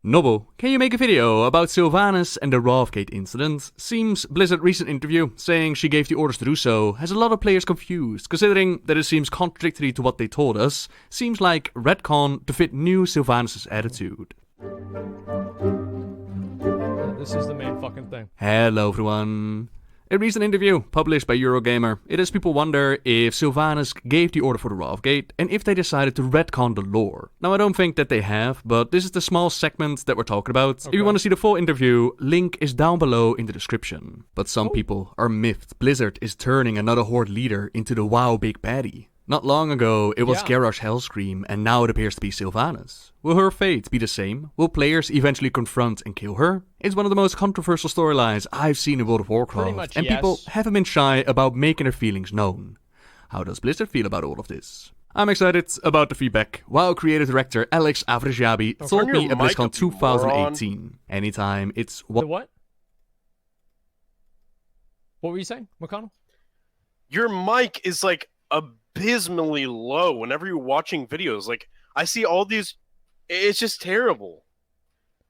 Nobbel, can you make a video about Sylvanas and the Wrathgate incident? Seems Blizzard's recent interview, saying she gave the orders to do so, has a lot of players confused, considering that it seems contradictory to what they told us. Seems like retcon to fit new Sylvanas' attitude. This is the main fucking thing. Hello everyone. A recent interview published by Eurogamer, it has people wonder if Sylvanas gave the order for the Wrathgate and if they decided to retcon the lore. Now I don't think that they have, but this is the small segment that we're talking about. Okay. If you want to see the full interview, link is down below in the description. But some people are miffed Blizzard is turning another Horde leader into the WoW big baddie. Not long ago, it was Garrosh Hellscream, and now it appears to be Sylvanas. Will her fate be the same? Will players eventually confront and kill her? It's one of the most controversial storylines I've seen in World of Warcraft, and people haven't been shy about making their feelings known. How does Blizzard feel about all of this? I'm excited about the feedback. WoW creative director Alex Avrajabi told me at BlizzCon 2018. Anytime it's The what? What were you saying, McConnell? Your mic is like abysmally low whenever you're watching videos. Like, I see all these, it's just terrible.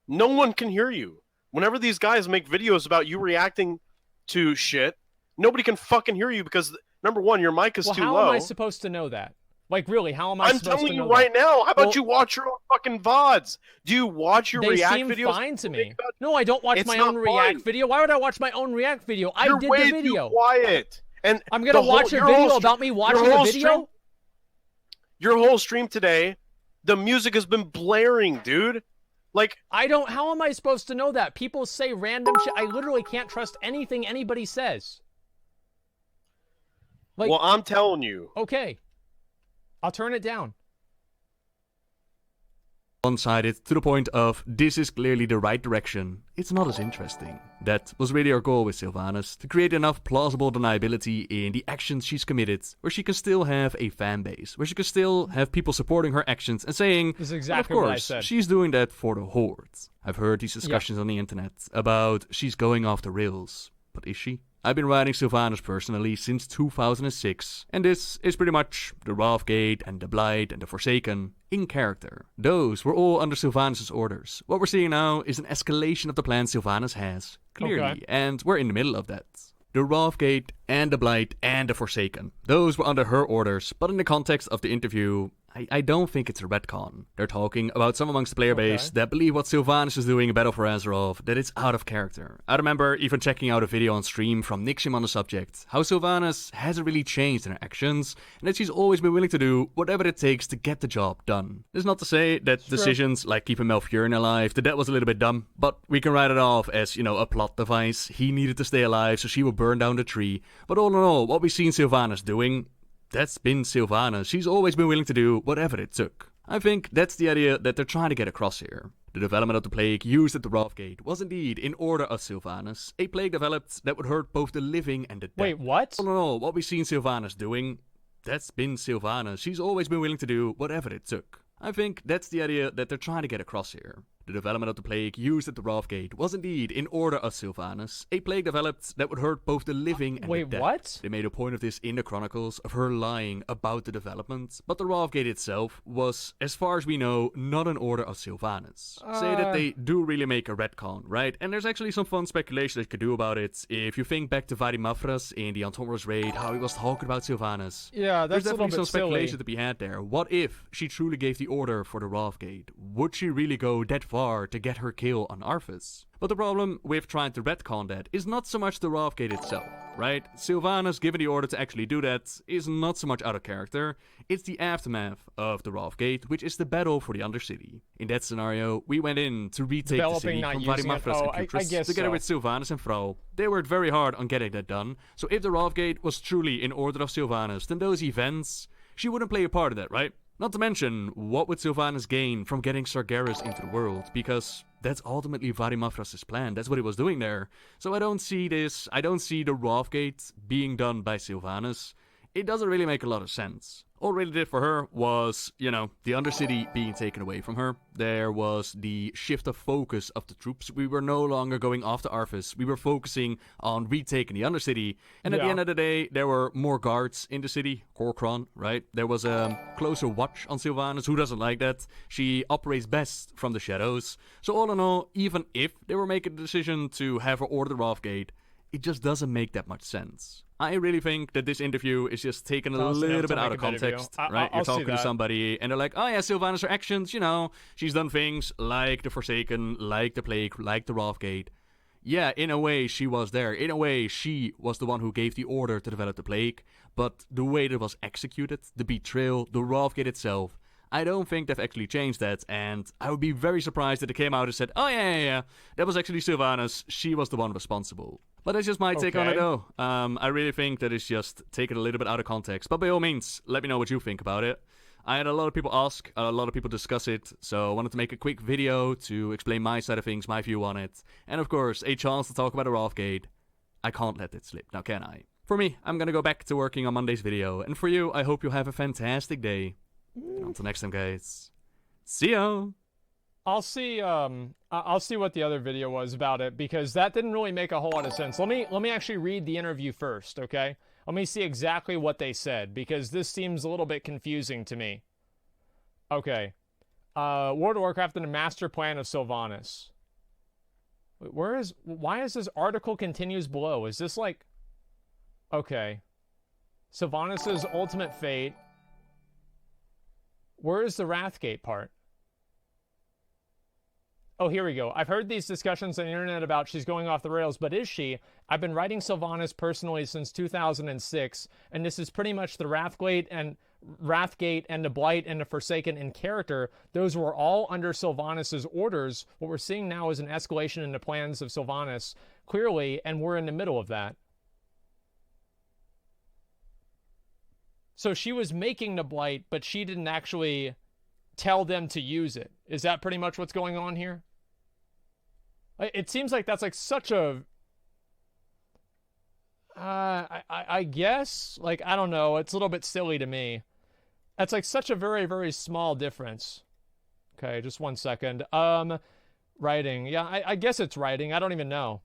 No one can hear you. Whenever these guys make videos about you reacting to shit, nobody can fucking hear you because, number one, your mic is too low. How am I supposed to know that? Like, really, how am I supposed to know that? I'm telling you right now. How about you watch your own fucking VODs? Do you watch your React videos? They seem fine to me. No, I don't watch my own React video. Why would I watch my own React video? I did the video. You're way too quiet. And I'm gonna watch a video about me watching a video? Your whole stream today, the music has been blaring, dude. Like, how am I supposed to know that? People say random shit. I literally can't trust anything anybody says. Like, well, I'm telling you. Okay. I'll turn it down. One-sided to the point of this is clearly the right direction, it's not as interesting. That was really our goal with Sylvanas, to create enough plausible deniability in the actions she's committed, where she can still have a fan base, where she can still have people supporting her actions and saying, this is exactly well, of what I course, said. She's doing that for the Horde. I've heard these discussions on the internet about she's going off the rails, but is she? I've been writing Sylvanas personally since 2006, and this is pretty much the Wrathgate and the Blight and the Forsaken in character. Those were all under Sylvanas' orders. What we're seeing now is an escalation of the plan Sylvanas has, clearly, and we're in the middle of that. The Wrathgate and the Blight and the Forsaken, those were under her orders, but in the context of the interview, I don't think it's a retcon. They're talking about some amongst the player base that believe what Sylvanas is doing in Battle for Azeroth, that it's out of character. I remember even checking out a video on stream from Nixim on the subject, how Sylvanas hasn't really changed in her actions, and that she's always been willing to do whatever it takes to get the job done. That's not to say that decisions like keeping Malfurion alive, that was a little bit dumb, but we can write it off as, you know, a plot device. He needed to stay alive, so she will burn down the tree. But all in all, what we've seen Sylvanas doing, that's been Sylvanas. She's always been willing to do whatever it took. I think that's the idea that they're trying to get across here. The development of the plague used at the Wrathgate was indeed in order of Sylvanas, a plague developed that would hurt both the living and the dead. Wait, what? All in all, what we've seen Sylvanas doing, that's been Sylvanas. She's always been willing to do whatever it took. I think that's the idea that they're trying to get across here. The development of the plague used at the Wrathgate was indeed in order of Sylvanas, a plague developed that would hurt both the living and the dead. Wait, what? They made a point of this in the chronicles, of her lying about the development, but the Wrathgate itself was, as far as we know, not an order of Sylvanas. Say that they do really make a retcon, right? And there's actually some fun speculation that you could do about it. If you think back to Varimafras in the Antomorous raid, how he was talking about Sylvanas. Yeah, that's there's definitely some speculation silly to be had there. What if she truly gave the order for the Wrathgate? Would she really go that far to get her kill on Arthas? But the problem with trying to retcon that is not so much the Wrathgate itself, right? Sylvanas giving the order to actually do that is not so much out of character. It's the aftermath of the Wrathgate, which is the battle for the Undercity. In that scenario, we went in to retake the city from Varimafras and Putris together with Sylvanas and Thrall. They worked very hard on getting that done, so if the Wrathgate was truly in order of Sylvanas, then those events, she wouldn't play a part of that, right? Not to mention, what would Sylvanas gain from getting Sargeras into the world? Because that's ultimately Varimafras' plan. That's what he was doing there. So I don't see the Wrathgate being done by Sylvanas. It doesn't really make a lot of sense. All it really did for her was, the Undercity being taken away from her. There was the shift of focus of the troops. We were no longer going after Arthas. We were focusing on retaking the Undercity. And at the end of the day, there were more guards in the city. Corcoran, right? There was a closer watch on Sylvanas. Who doesn't like that? She operates best from the shadows. So all in all, even if they were making the decision to have her order the Wrathgate, it just doesn't make that much sense. I really think that this interview is just taken a little bit out of context, right? You're talking to somebody, and they're like, oh yeah, Sylvanas, her actions, she's done things like the Forsaken, like the Plague, like the Wrathgate. Yeah, in a way, she was there. In a way, she was the one who gave the order to develop the Plague, but the way that it was executed, the betrayal, the Wrathgate itself, I don't think they've actually changed that, and I would be very surprised if they came out and said, oh yeah, that was actually Sylvanas, she was the one responsible. But that's just my take on it, though. I really think that it's just taken a little bit out of context. But by all means, let me know what you think about it. I had a lot of people ask, a lot of people discuss it, so I wanted to make a quick video to explain my side of things, my view on it. And of course, a chance to talk about the Wrathgate. I can't let it slip, now can I? For me, I'm gonna go back to working on Monday's video. And for you, I hope you have a fantastic day. And until next time, guys. See ya! I'll see what the other video was about it, because that didn't really make a whole lot of sense. Let me actually read the interview first, okay? Let me see exactly what they said, because this seems a little bit confusing to me. Okay. World of Warcraft and the master plan of Sylvanas. Wait, why is this article continues below? Is this like... Okay. Sylvanas' ultimate fate. Where is the Wrathgate part? Oh, here we go. I've heard these discussions on the internet about she's going off the rails, but is she? I've been writing Sylvanas personally since 2006, and this is pretty much the Wrathgate and the Blight and the Forsaken in character. Those were all under Sylvanas' orders. What we're seeing now is an escalation in the plans of Sylvanas, clearly, and we're in the middle of that. So she was making the Blight, but she didn't actually tell them to use it. Is that pretty much what's going on here? It seems like that's like such a... I guess? Like, I don't know. It's a little bit silly to me. That's like such a very, very small difference. Okay, just 1 second. Writing. Yeah, I guess it's writing. I don't even know.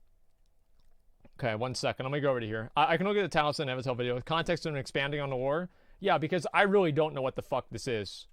Okay, 1 second. Let me go over to here. I can look at the Taliesin and Avatar video. Context and expanding on the lore. Yeah, because I really don't know what the fuck this is.